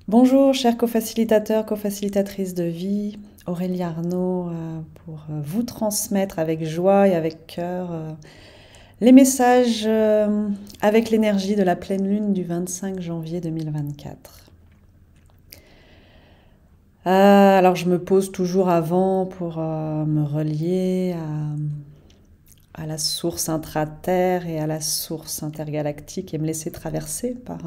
Bonjour, chers co-facilitateurs, co-facilitatrices de vie, Aurélie Arnaud pour vous transmettre avec joie et avec cœur les messages avec l'énergie de la pleine lune du 25 janvier 2024. Alors je me pose toujours avant pour me relier à la source intra-terre et à la source intergalactique et me laisser traverser par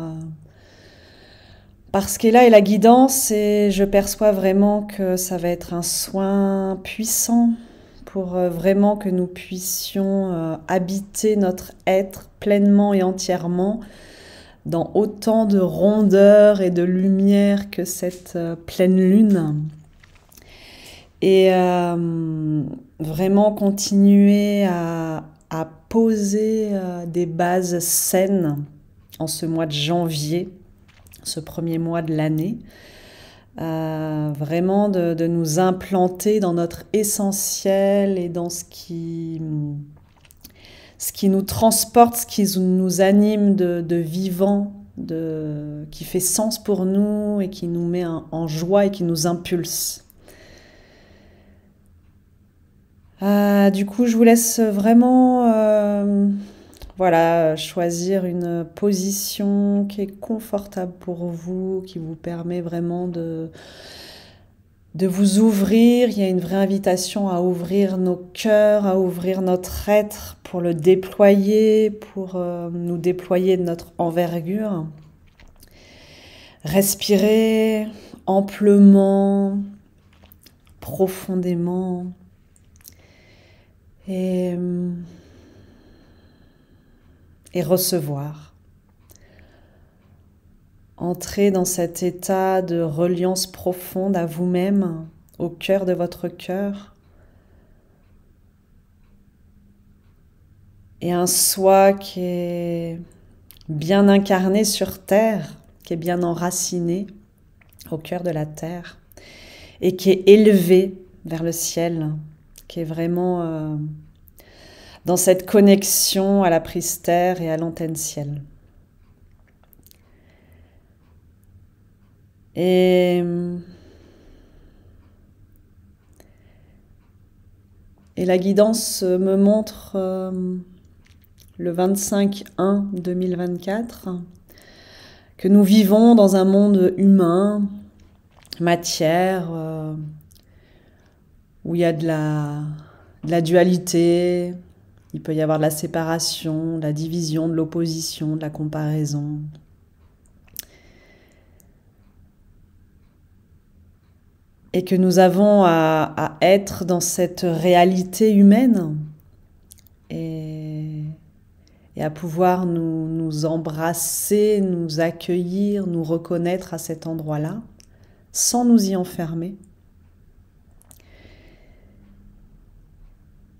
ce qui est là et la guidance, et je perçois vraiment que ça va être un soin puissant pour vraiment que nous puissions habiter notre être pleinement et entièrement dans autant de rondeur et de lumière que cette pleine lune. Et vraiment continuer à poser des bases saines en ce mois de janvier, ce premier mois de l'année, vraiment de nous implanter dans notre essentiel et dans ce qui nous transporte, ce qui nous anime de vivant, qui fait sens pour nous et qui nous met en joie et qui nous impulse. Du coup, je vous laisse vraiment choisir une position qui est confortable pour vous, qui vous permet vraiment de vous ouvrir. Il y a une vraie invitation à ouvrir nos cœurs, à ouvrir notre être pour le déployer, pour nous déployer de notre envergure. Respirer amplement, profondément et recevoir. Entrez dans cet état de reliance profonde à vous-même, au cœur de votre cœur. Et un soi qui est bien incarné sur terre, qui est bien enraciné au cœur de la terre et qui est élevé vers le ciel, qui est vraiment dans cette connexion à la prise terre et à l'antenne ciel. Et la guidance me montre le 25/1/2024 que nous vivons dans un monde humain, matière, où il y a de la dualité, il peut y avoir de la séparation, de la division, de l'opposition, de la comparaison. Et que nous avons à être dans cette réalité humaine et à pouvoir nous embrasser, nous accueillir, nous reconnaître à cet endroit-là, sans nous y enfermer.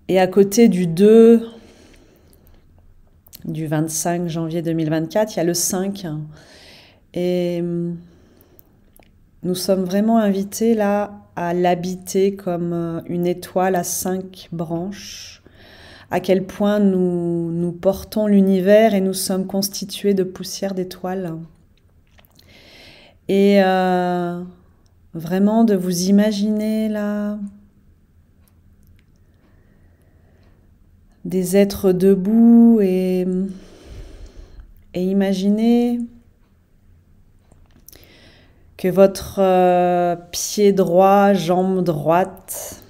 Et à côté du 2 du 25 janvier 2024, il y a le 5. Et nous sommes vraiment invités là à l'habiter comme une étoile à 5 branches, à quel point nous portons l'univers et nous sommes constitués de poussière d'étoiles. Et vraiment de vous imaginer là des êtres debout et imaginez que votre pied droit, jambe droite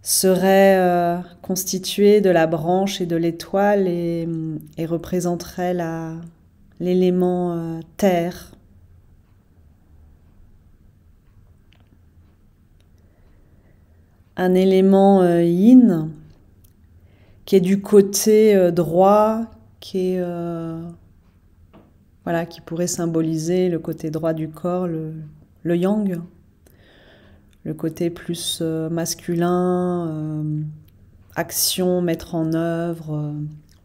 serait constitué de la branche et de l'étoile et représenterait l'élément terre. Un élément yin qui est du côté droit, qui est qui pourrait symboliser le côté droit du corps, le yang, le côté plus masculin, action, mettre en œuvre,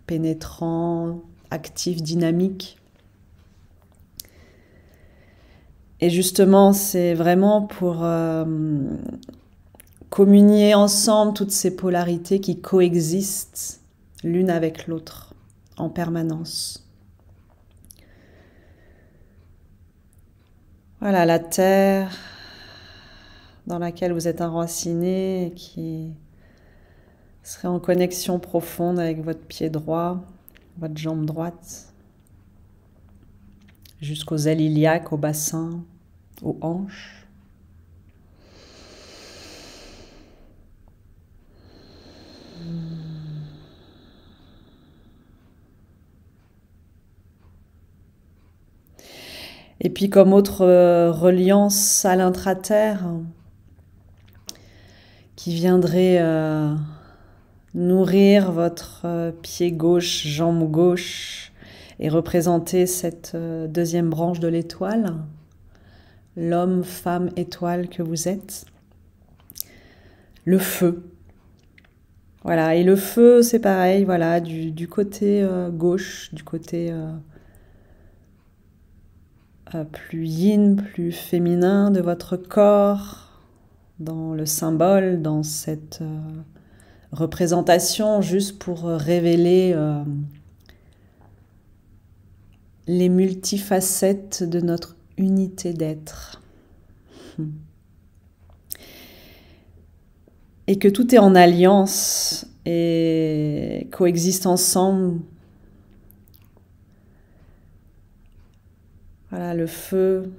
pénétrant, actif, dynamique. Et justement, c'est vraiment pour communier ensemble toutes ces polarités qui coexistent l'une avec l'autre en permanence. Voilà, la terre dans laquelle vous êtes enraciné et qui serait en connexion profonde avec votre pied droit, votre jambe droite, jusqu'aux ailes iliaques, au bassin, aux hanches. Et puis comme autre reliance à l'intraterre qui viendrait nourrir votre pied gauche, jambe gauche et représenter cette deuxième branche de l'étoile, l'homme, femme, étoile que vous êtes, le feu. Voilà, et le feu c'est pareil, voilà, du côté gauche, du côté plus yin, plus féminin de votre corps, dans le symbole, dans cette représentation, juste pour révéler les multifacettes de notre unité d'être. Et que tout est en alliance et coexiste ensemble. Voilà, le feu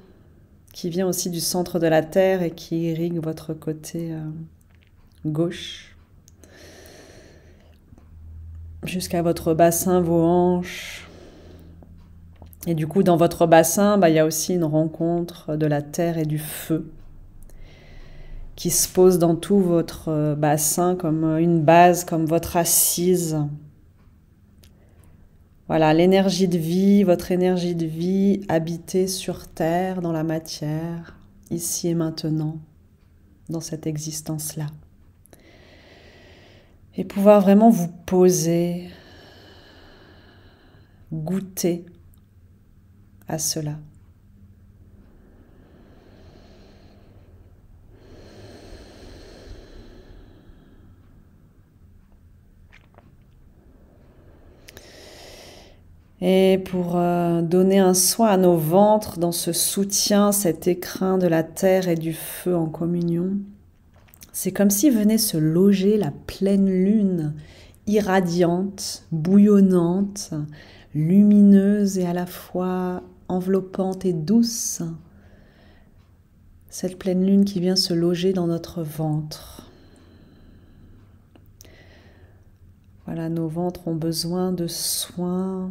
qui vient aussi du centre de la terre et qui irrigue votre côté gauche jusqu'à votre bassin, vos hanches. Et du coup, dans votre bassin, il y a aussi une rencontre de la terre et du feu qui se pose dans tout votre bassin comme une base, comme votre assise. Voilà, l'énergie de vie, votre énergie de vie habitée sur terre, dans la matière, ici et maintenant, dans cette existence-là. Et pouvoir vraiment vous poser, goûter à cela. Et pour donner un soin à nos ventres dans ce soutien, cet écrin de la terre et du feu en communion, c'est comme si venait se loger la pleine lune, irradiante, bouillonnante, lumineuse et à la fois enveloppante et douce. Cette pleine lune qui vient se loger dans notre ventre. Voilà, nos ventres ont besoin de soins.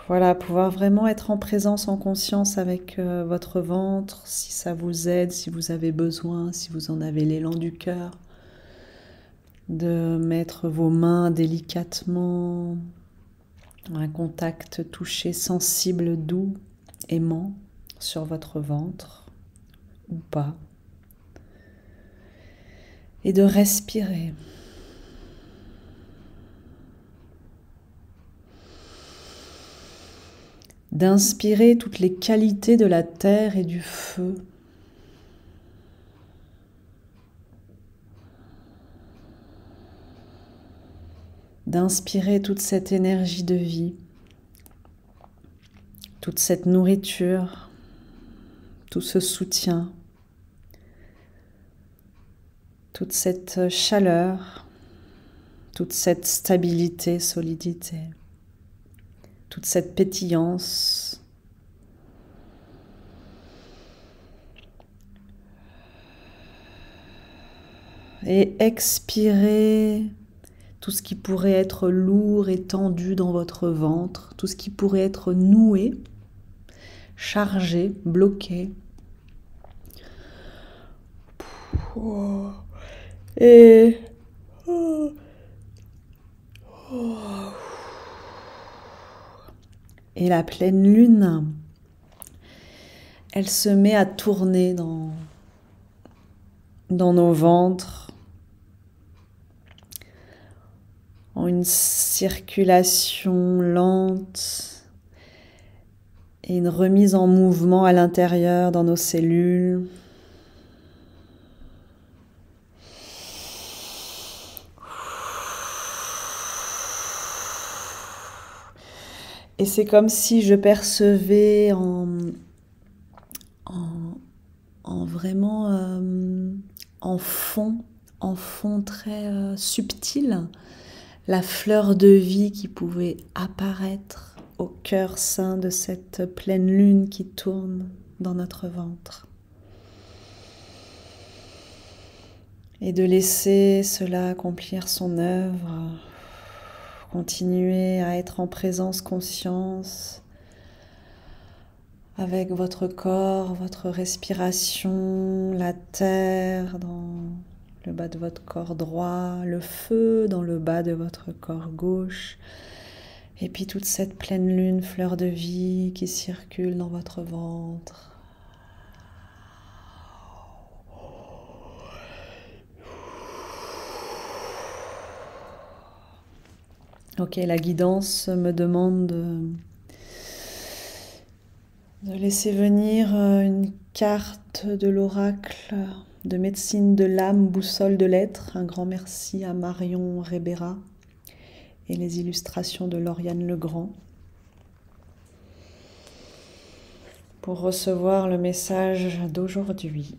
Voilà, pouvoir vraiment être en présence, en conscience avec votre ventre, si ça vous aide, si vous avez besoin, si vous en avez l'élan du cœur, de mettre vos mains délicatement, un contact touché, sensible, doux, aimant sur votre ventre ou pas, et de respirer. D'inspirer toutes les qualités de la terre et du feu. D'inspirer toute cette énergie de vie, toute cette nourriture, tout ce soutien, toute cette chaleur, toute cette stabilité, solidité. Toute cette pétillance. Et expirez tout ce qui pourrait être lourd et tendu dans votre ventre, tout ce qui pourrait être noué, chargé, bloqué. Et la pleine lune, elle se met à tourner dans nos ventres en une circulation lente et une remise en mouvement à l'intérieur dans nos cellules. Et c'est comme si je percevais en, en vraiment en fond très subtil, la fleur de vie qui pouvait apparaître au cœur saint de cette pleine lune qui tourne dans notre ventre. Et de laisser cela accomplir son œuvre, continuer à être en présence conscience avec votre corps, votre respiration, la terre dans le bas de votre corps droit, le feu dans le bas de votre corps gauche, et puis toute cette pleine lune, fleur de vie qui circule dans votre ventre. Ok, la guidance me demande de laisser venir une carte de l'oracle de médecine de l'âme, boussole de l'être. Un grand merci à Marion Ribera et les illustrations de Lauriane Legrand pour recevoir le message d'aujourd'hui.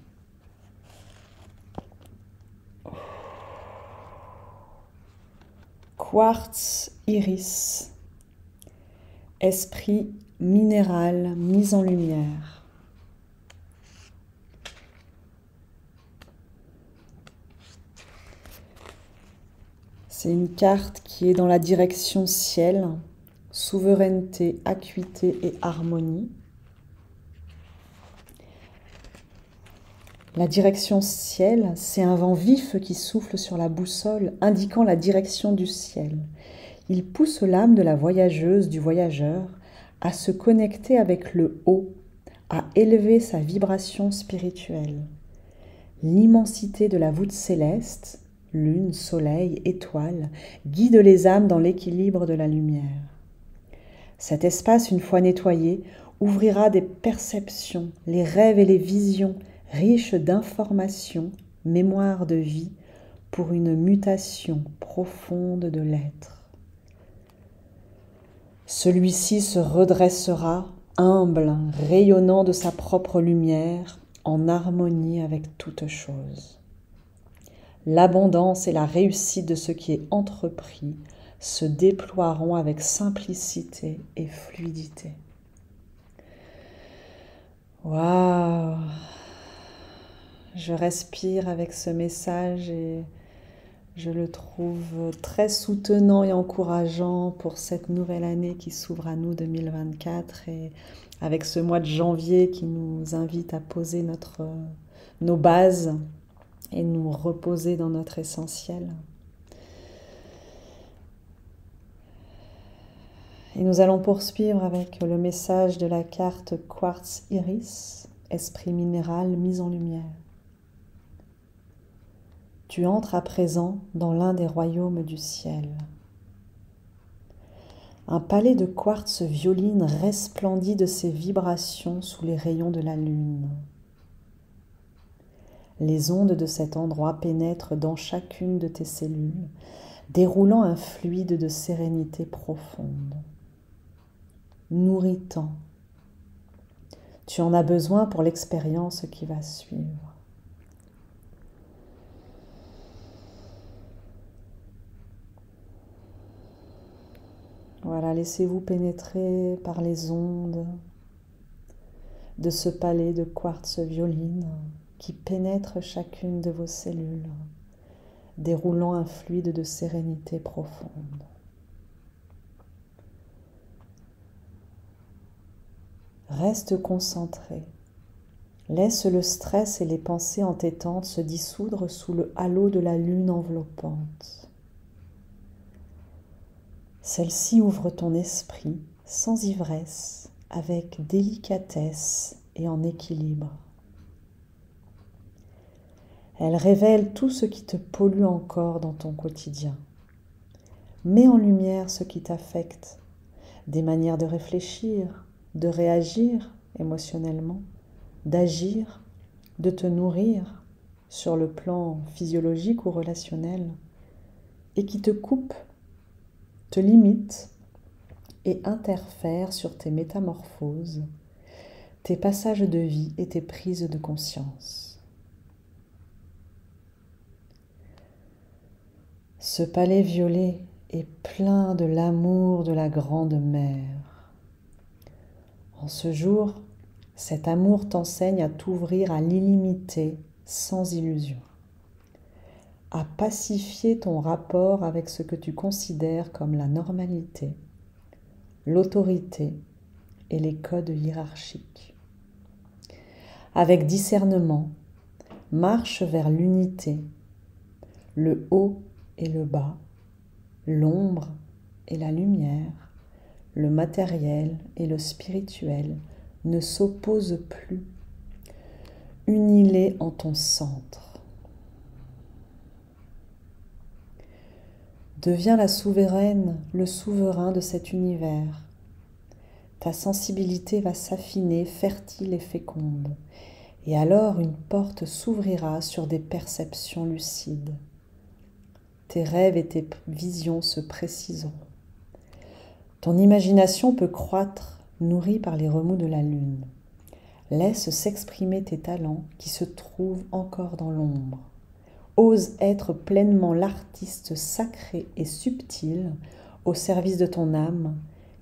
Quartz iris, esprit minéral mis en lumière. C'est une carte qui est dans la direction ciel, souveraineté, acuité et harmonie. La direction ciel, c'est un vent vif qui souffle sur la boussole, indiquant la direction du ciel. Il pousse l'âme de la voyageuse, du voyageur, à se connecter avec le haut, à élever sa vibration spirituelle. L'immensité de la voûte céleste, lune, soleil, étoile, guide les âmes dans l'équilibre de la lumière. Cet espace, une fois nettoyé, ouvrira des perceptions, les rêves et les visions, riches d'informations, mémoire de vie, pour une mutation profonde de l'être. Celui-ci se redressera, humble, rayonnant de sa propre lumière, en harmonie avec toute chose. L'abondance et la réussite de ce qui est entrepris se déploieront avec simplicité et fluidité. Waouh! Je respire avec ce message et je le trouve très soutenant et encourageant pour cette nouvelle année qui s'ouvre à nous 2024 et avec ce mois de janvier qui nous invite à poser nos bases et nous reposer dans notre essentiel. Et nous allons poursuivre avec le message de la carte Quartz Iris, esprit minéral mis en lumière. Tu entres à présent dans l'un des royaumes du ciel. Un palais de quartz violine resplendit de ses vibrations sous les rayons de la lune. Les ondes de cet endroit pénètrent dans chacune de tes cellules, déroulant un fluide de sérénité profonde. Nourritant. Tu en as besoin pour l'expérience qui va suivre. Voilà, laissez-vous pénétrer par les ondes de ce palais de quartz violine qui pénètre chacune de vos cellules, déroulant un fluide de sérénité profonde. Reste concentré. Laisse le stress et les pensées entêtantes se dissoudre sous le halo de la lune enveloppante. Celle-ci ouvre ton esprit sans ivresse, avec délicatesse et en équilibre. Elle révèle tout ce qui te pollue encore dans ton quotidien. Mets en lumière ce qui t'affecte, des manières de réfléchir, de réagir émotionnellement, d'agir, de te nourrir sur le plan physiologique ou relationnel, et qui te coupe, te limite et interfère sur tes métamorphoses, tes passages de vie et tes prises de conscience. Ce palais violet est plein de l'amour de la grande mère. En ce jour, cet amour t'enseigne à t'ouvrir à l'illimité sans illusion, à pacifier ton rapport avec ce que tu considères comme la normalité, l'autorité et les codes hiérarchiques. Avec discernement, marche vers l'unité, le haut et le bas, l'ombre et la lumière, le matériel et le spirituel ne s'opposent plus. Unis-les en ton centre. Deviens la souveraine, le souverain de cet univers. Ta sensibilité va s'affiner, fertile et féconde. Et alors une porte s'ouvrira sur des perceptions lucides. Tes rêves et tes visions se préciseront. Ton imagination peut croître, nourrie par les remous de la lune. Laisse s'exprimer tes talents qui se trouvent encore dans l'ombre. Ose être pleinement l'artiste sacré et subtil au service de ton âme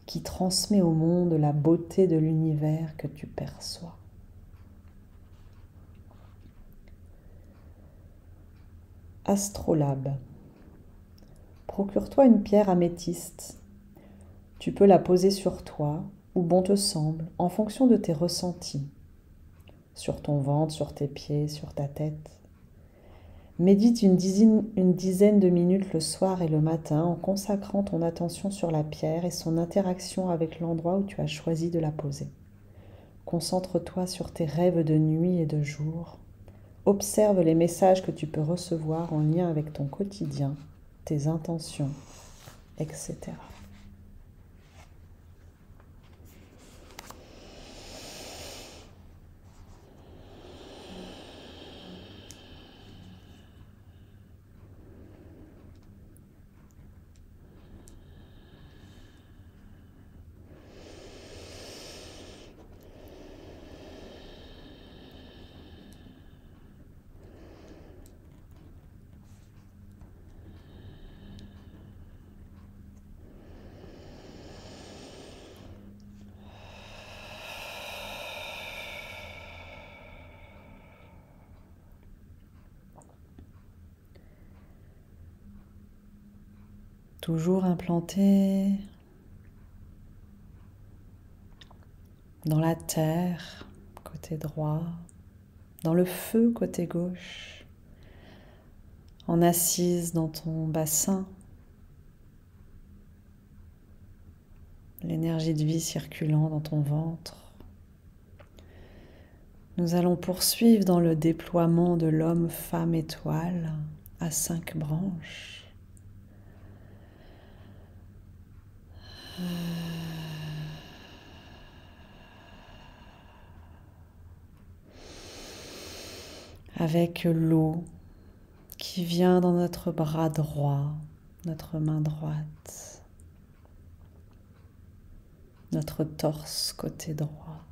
qui transmet au monde la beauté de l'univers que tu perçois. Astrolabe. Procure-toi une pierre améthyste. Tu peux la poser sur toi, où bon te semble, en fonction de tes ressentis. Sur ton ventre, sur tes pieds, sur ta tête. Médite une dizaine de minutes le soir et le matin en consacrant ton attention sur la pierre et son interaction avec l'endroit où tu as choisi de la poser. Concentre-toi sur tes rêves de nuit et de jour. Observe les messages que tu peux recevoir en lien avec ton quotidien, tes intentions, etc. Toujours implanté dans la terre, côté droit, dans le feu, côté gauche, en assise dans ton bassin, l'énergie de vie circulant dans ton ventre. Nous allons poursuivre dans le déploiement de l'homme-femme étoile à 5 branches. Avec l'eau qui vient dans notre bras droit, notre main droite, notre torse côté droit.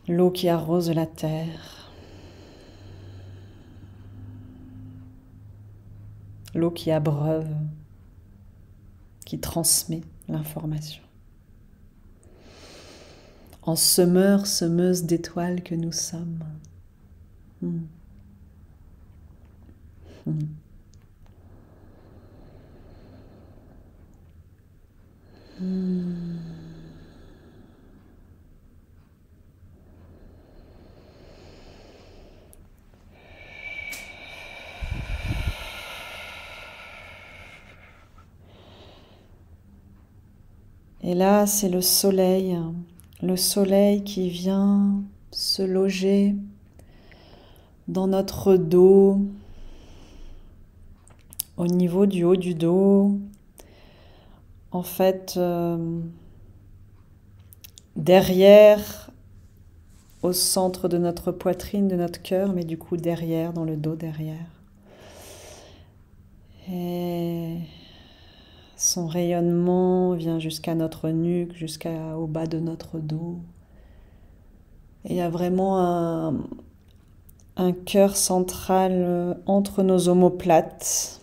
L'eau qui arrose la terre. L'eau qui abreuve, qui transmet l'information. En semeur, semeuse d'étoiles que nous sommes. Et là, c'est le soleil qui vient se loger dans notre dos, au niveau du haut du dos. En fait, derrière au centre de notre poitrine, de notre cœur, mais du coup derrière, dans le dos derrière. Et son rayonnement vient jusqu'à notre nuque, jusqu'au bas de notre dos. Et il y a vraiment un cœur central entre nos omoplates.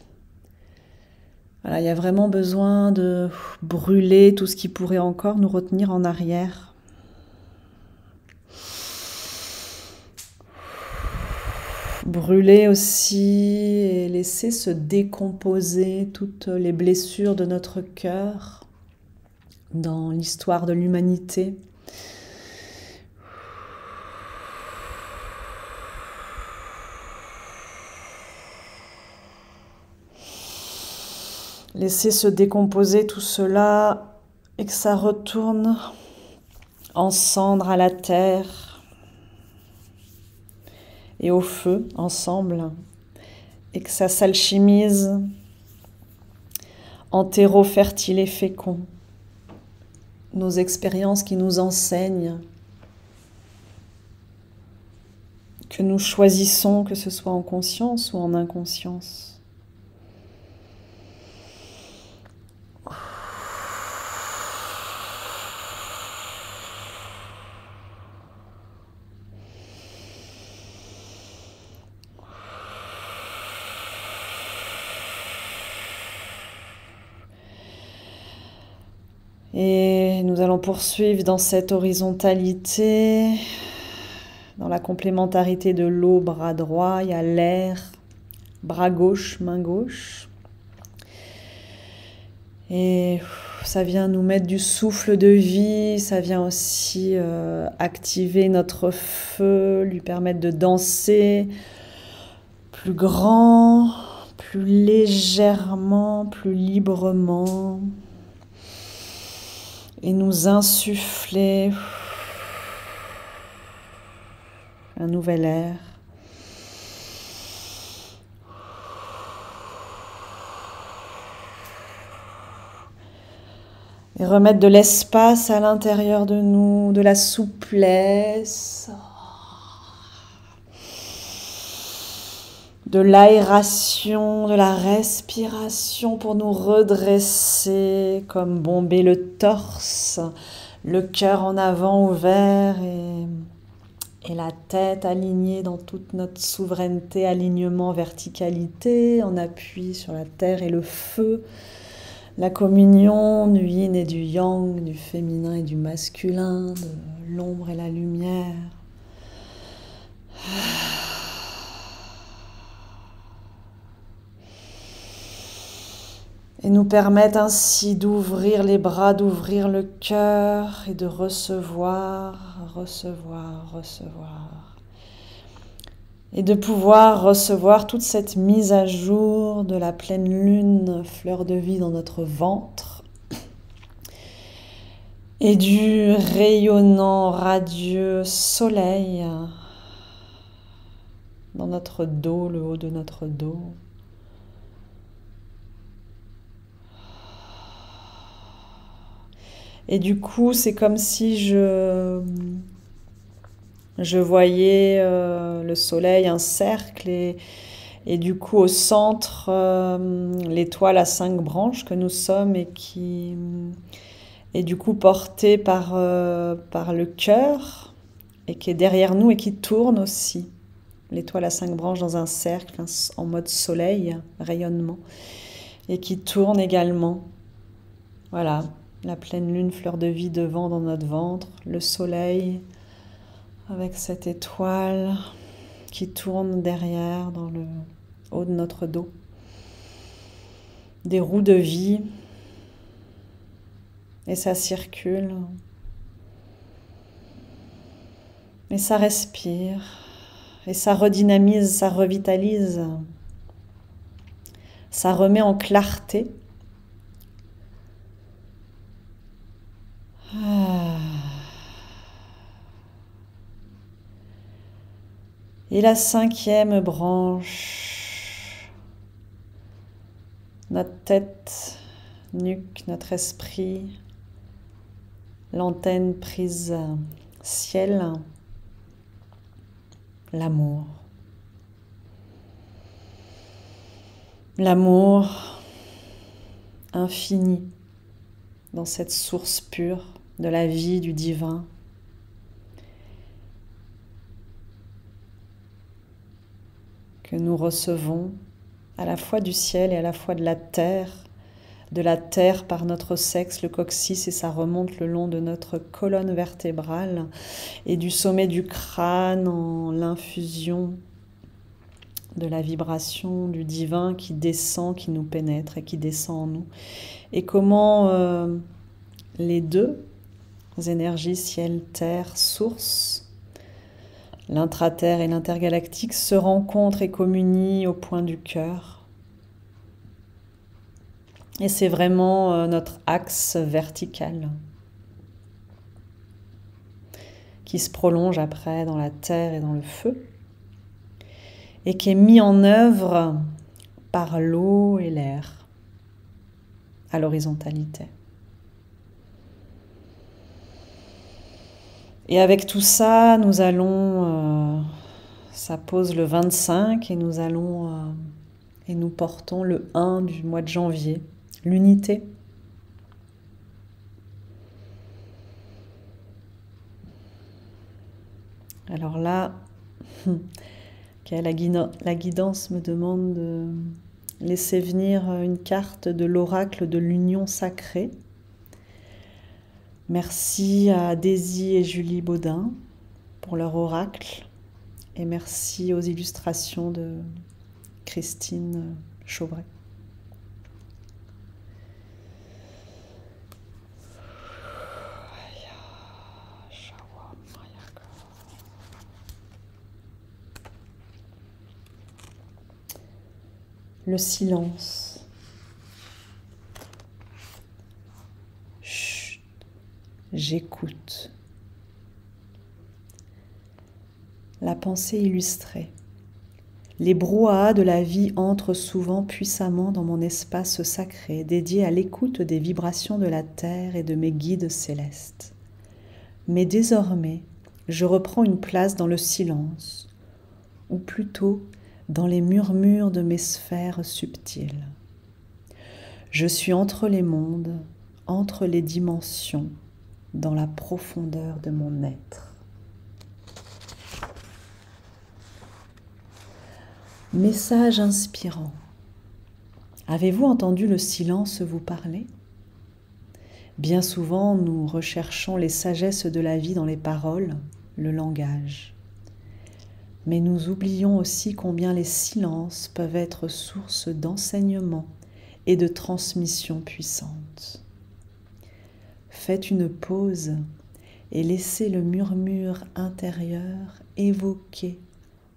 Voilà, il y a vraiment besoin de brûler tout ce qui pourrait encore nous retenir en arrière. Brûler aussi et laisser se décomposer toutes les blessures de notre cœur dans l'histoire de l'humanité. Laisser se décomposer tout cela et que ça retourne en cendres à la terre et au feu ensemble, et que ça s'alchimise en terreau fertile et fécond. Nos expériences qui nous enseignent, que nous choisissons, que ce soit en conscience ou en inconscience. Et nous allons poursuivre dans cette horizontalité, dans la complémentarité de l'eau, bras droit, il y a l'air, bras gauche, main gauche. Et ça vient nous mettre du souffle de vie, ça vient aussi activer notre feu, lui permettre de danser plus grand, plus légèrement, plus librement. Et nous insuffler un nouvel air. Et remettre de l'espace à l'intérieur de nous, de la souplesse, de l'aération, de la respiration pour nous redresser, comme bomber le torse, le cœur en avant ouvert et la tête alignée dans toute notre souveraineté, alignement, verticalité, en appui sur la terre et le feu, la communion du yin et du yang, du féminin et du masculin, de l'ombre et la lumière. Et nous permettre ainsi d'ouvrir les bras, d'ouvrir le cœur et de recevoir, recevoir, recevoir. Et de pouvoir recevoir toute cette mise à jour de la pleine lune, fleur de vie dans notre ventre. Et du rayonnant, radieux soleil dans notre dos, le haut de notre dos. Et du coup, c'est comme si je voyais le soleil, un cercle, et du coup au centre, l'étoile à 5 branches que nous sommes et qui est du coup portée par le cœur et qui est derrière nous et qui tourne aussi. L'étoile à 5 branches dans un cercle, en mode soleil, rayonnement, et qui tourne également. Voilà. La pleine lune, fleur de vie devant dans notre ventre, le soleil avec cette étoile qui tourne derrière dans le haut de notre dos. Des roues de vie et ça circule. Et ça respire et ça redynamise, ça revitalise, ça remet en clarté. Et la 5e branche, notre tête, nuque, notre esprit, l'antenne prise ciel, l'amour. L'amour infini dans cette source pure de la vie, du divin. Que nous recevons à la fois du ciel et à la fois de la terre par notre sexe, le coccyx, et ça remonte le long de notre colonne vertébrale, et du sommet du crâne en l'infusion de la vibration du divin qui descend, qui nous pénètre et qui descend en nous. Et comment les deux énergies, ciel, terre, source, l'intraterre et l'intergalactique, se rencontrent et communient au point du cœur. Et c'est vraiment notre axe vertical qui se prolonge après dans la terre et dans le feu et qui est mis en œuvre par l'eau et l'air à l'horizontalité. Et avec tout ça, nous allons, ça pose le 25 et nous allons, et nous portons le 1 du mois de janvier, l'unité. Alors là, la guidance me demande de laisser venir une carte de l'oracle de l'union sacrée. Merci à Daisy et Julie Baudin pour leur oracle et merci aux illustrations de Christine Chauvray. Le silence. Chut, j'écoute. La pensée illustrée. Les brouhahas de la vie entrent souvent puissamment dans mon espace sacré, dédié à l'écoute des vibrations de la terre et de mes guides célestes. Mais désormais, je reprends une place dans le silence, ou plutôt dans les murmures de mes sphères subtiles. Je suis entre les mondes, entre les dimensions, dans la profondeur de mon être. Message inspirant. Avez-vous entendu le silence vous parler ? Bien souvent, nous recherchons les sagesses de la vie dans les paroles, le langage. Mais nous oublions aussi combien les silences peuvent être source d'enseignement et de transmission puissante. Faites une pause et laissez le murmure intérieur évoquer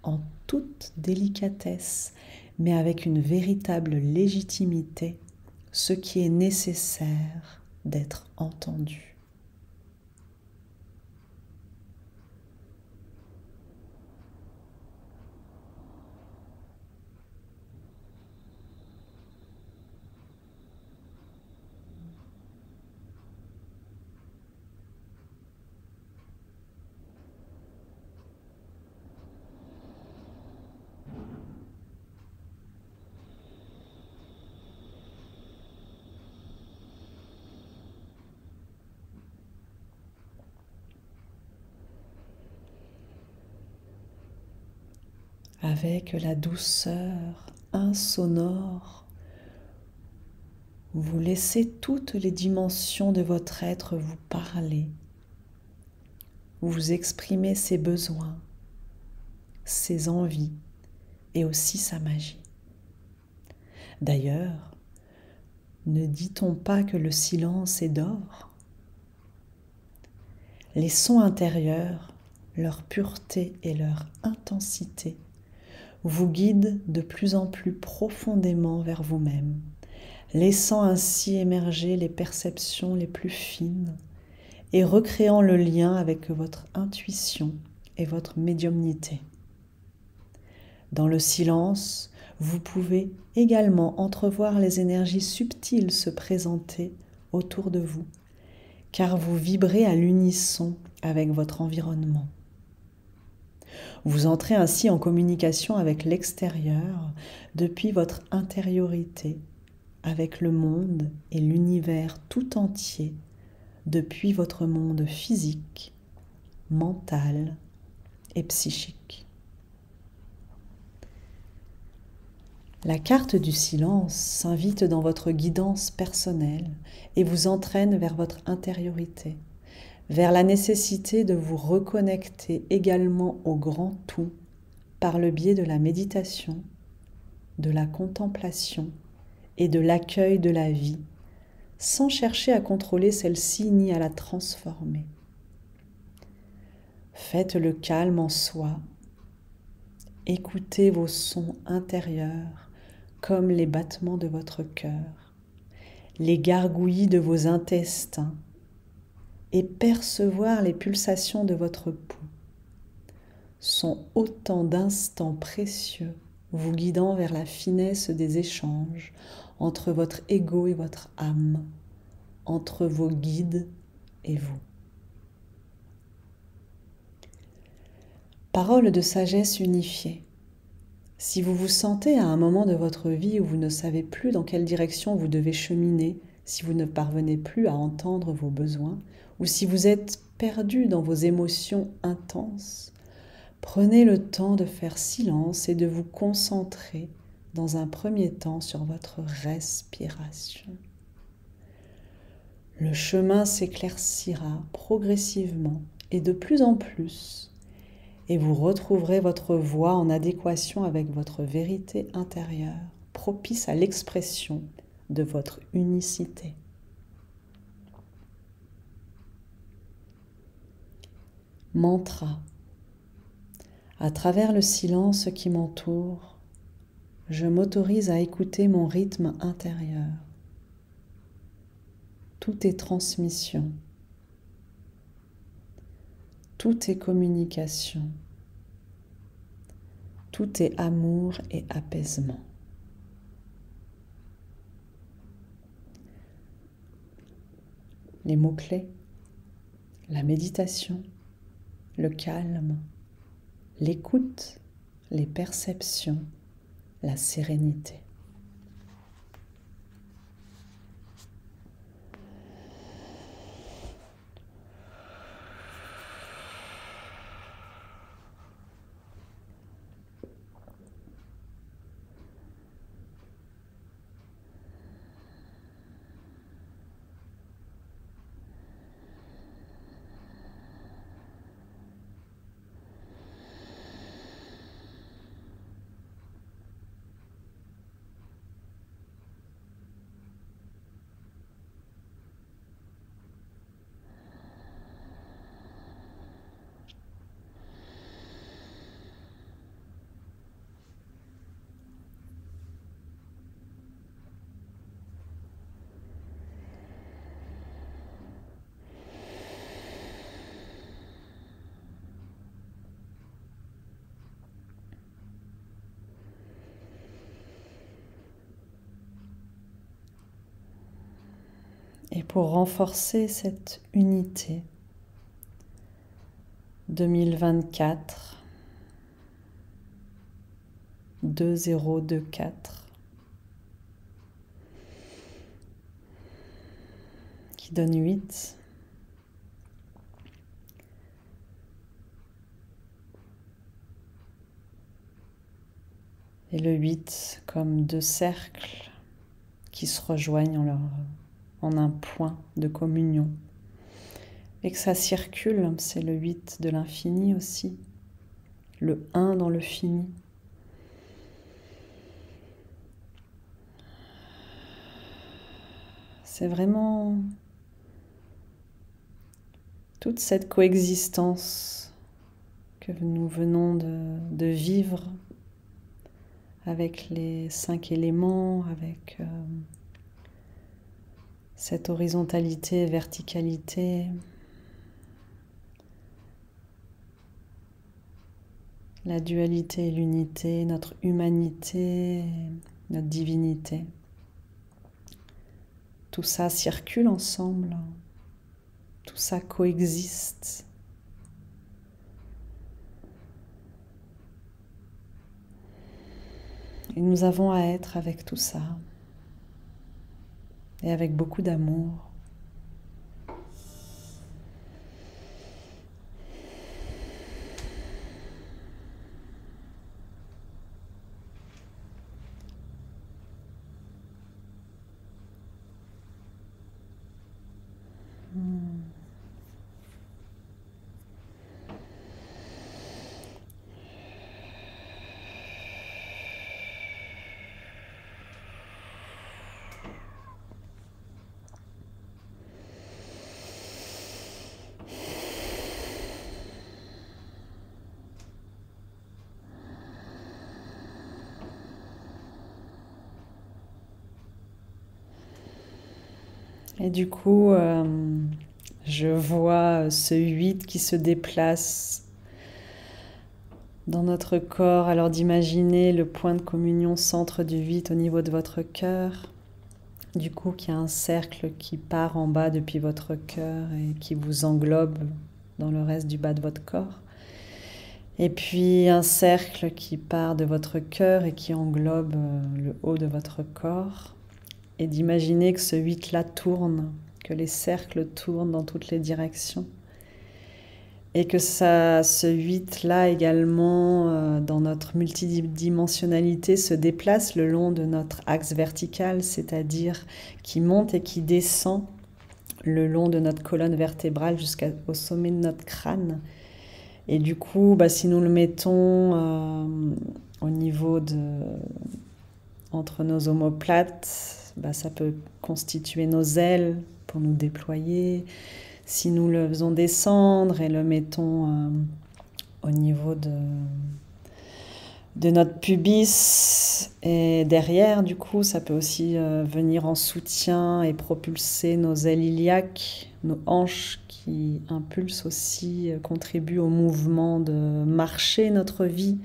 en toute délicatesse, mais avec une véritable légitimité, ce qui est nécessaire d'être entendu. Avec la douceur insonore, vous laissez toutes les dimensions de votre être vous parler. Vous exprimez ses besoins, ses envies et aussi sa magie. D'ailleurs, ne dit-on pas que le silence est d'or ? Les sons intérieurs, leur pureté et leur intensité vous guident de plus en plus profondément vers vous-même, laissant ainsi émerger les perceptions les plus fines et recréant le lien avec votre intuition et votre médiumnité. Dans le silence, vous pouvez également entrevoir les énergies subtiles se présenter autour de vous, car vous vibrez à l'unisson avec votre environnement. Vous entrez ainsi en communication avec l'extérieur depuis votre intériorité, avec le monde et l'univers tout entier, depuis votre monde physique, mental et psychique. La carte du silence s'invite dans votre guidance personnelle et vous entraîne vers votre intériorité, vers la nécessité de vous reconnecter également au grand tout par le biais de la méditation, de la contemplation et de l'accueil de la vie, sans chercher à contrôler celle-ci ni à la transformer. Faites le calme en soi, écoutez vos sons intérieurs comme les battements de votre cœur, les gargouillis de vos intestins et percevoir les pulsations de votre pouls sont autant d'instants précieux vous guidant vers la finesse des échanges entre votre ego et votre âme, entre vos guides et vous. Parole de sagesse unifiée. Si vous vous sentez à un moment de votre vie où vous ne savez plus dans quelle direction vous devez cheminer, si vous ne parvenez plus à entendre vos besoins, ou si vous êtes perdu dans vos émotions intenses, prenez le temps de faire silence et de vous concentrer dans un premier temps sur votre respiration. Le chemin s'éclaircira progressivement et de plus en plus, et vous retrouverez votre voix en adéquation avec votre vérité intérieure, propice à l'expression de votre unicité. Mantra. À travers le silence qui m'entoure, je m'autorise à écouter mon rythme intérieur. Tout est transmission. Tout est communication. Tout est amour et apaisement. Les mots-clés, la méditation, le calme, l'écoute, les perceptions, la sérénité. Et pour renforcer cette unité, 2024, 2024, qui donne 8. Et le 8 comme deux cercles qui se rejoignent en un point de communion. Et que ça circule, c'est le 8 de l'infini aussi, le 1 dans le fini. C'est vraiment toute cette coexistence que nous venons de vivre avec les 5 éléments, avec cette horizontalité et verticalité, la dualité et l'unité, notre humanité, notre divinité. Tout ça circule ensemble, tout ça coexiste. Et nous avons à être avec tout ça, et avec beaucoup d'amour. Et du coup, je vois ce 8 qui se déplace dans notre corps. Alors d'imaginer le point de communion centre du 8 au niveau de votre cœur. Du coup, qu'il y a un cercle qui part en bas depuis votre cœur et qui vous englobe dans le reste du bas de votre corps. Et puis un cercle qui part de votre cœur et qui englobe le haut de votre corps. Et d'imaginer que ce 8-là tourne, que les cercles tournent dans toutes les directions. Et que ce 8-là également, dans notre multidimensionnalité, se déplace le long de notre axe vertical, c'est-à-dire qui monte et qui descend le long de notre colonne vertébrale jusqu'au sommet de notre crâne. Et du coup, si nous le mettons au niveau entre nos omoplates, ça peut constituer nos ailes pour nous déployer. Si nous le faisons descendre et le mettons au niveau de notre pubis et derrière, du coup, ça peut aussi venir en soutien et propulser nos ailes iliaques, nos hanches qui impulsent aussi, contribuent au mouvement de marcher notre vie,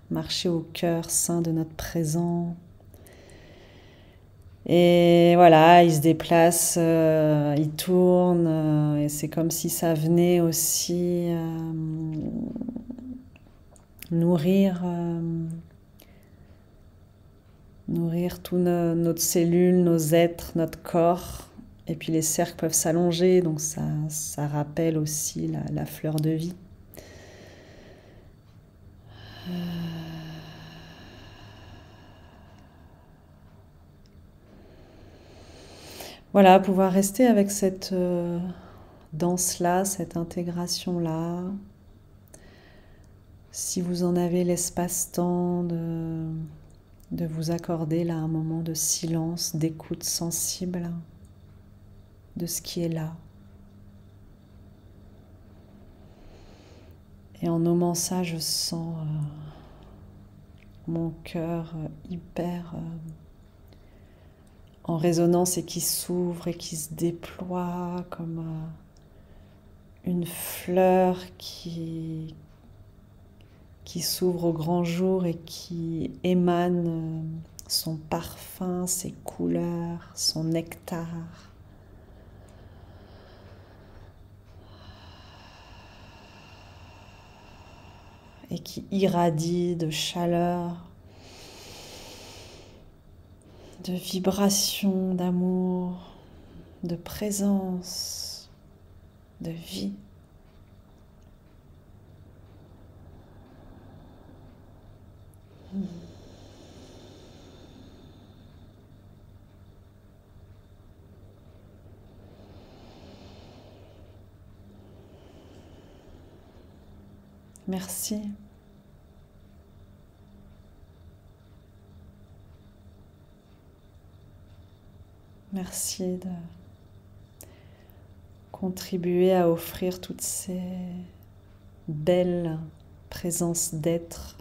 marcher au cœur sain de notre présent. Et voilà, il se déplace, il tourne, et c'est comme si ça venait aussi nourrir toutes notre cellules, nos êtres, notre corps. Et puis les cercles peuvent s'allonger, donc ça rappelle aussi la fleur de vie. Voilà, pouvoir rester avec cette danse-là, cette intégration-là. Si vous en avez l'espace-temps de vous accorder là un moment de silence, d'écoute sensible de ce qui est là. Et en nommant ça, je sens mon cœur hyper en résonance et qui s'ouvre et qui se déploie comme une fleur qui s'ouvre au grand jour et qui émane son parfum, ses couleurs, son nectar. Et qui irradie de chaleur, de vibration, d'amour, de présence, de vie. Merci. Merci de contribuer à offrir toutes ces belles présences d'être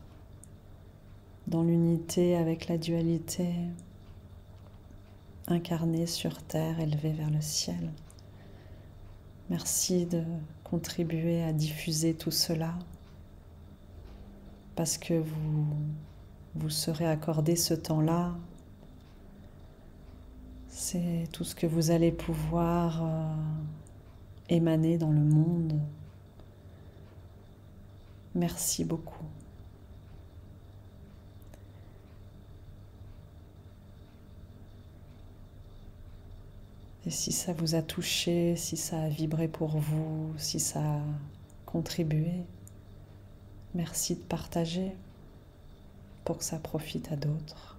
dans l'unité avec la dualité, incarnée sur terre, élevée vers le ciel. Merci de contribuer à diffuser tout cela parce que vous serez accordé ce temps-là. C'est tout ce que vous allez pouvoir émaner dans le monde. Merci beaucoup. Et si ça vous a touché, si ça a vibré pour vous, si ça a contribué, merci de partager pour que ça profite à d'autres.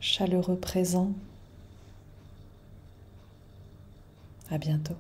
Chaleureux présent. À bientôt.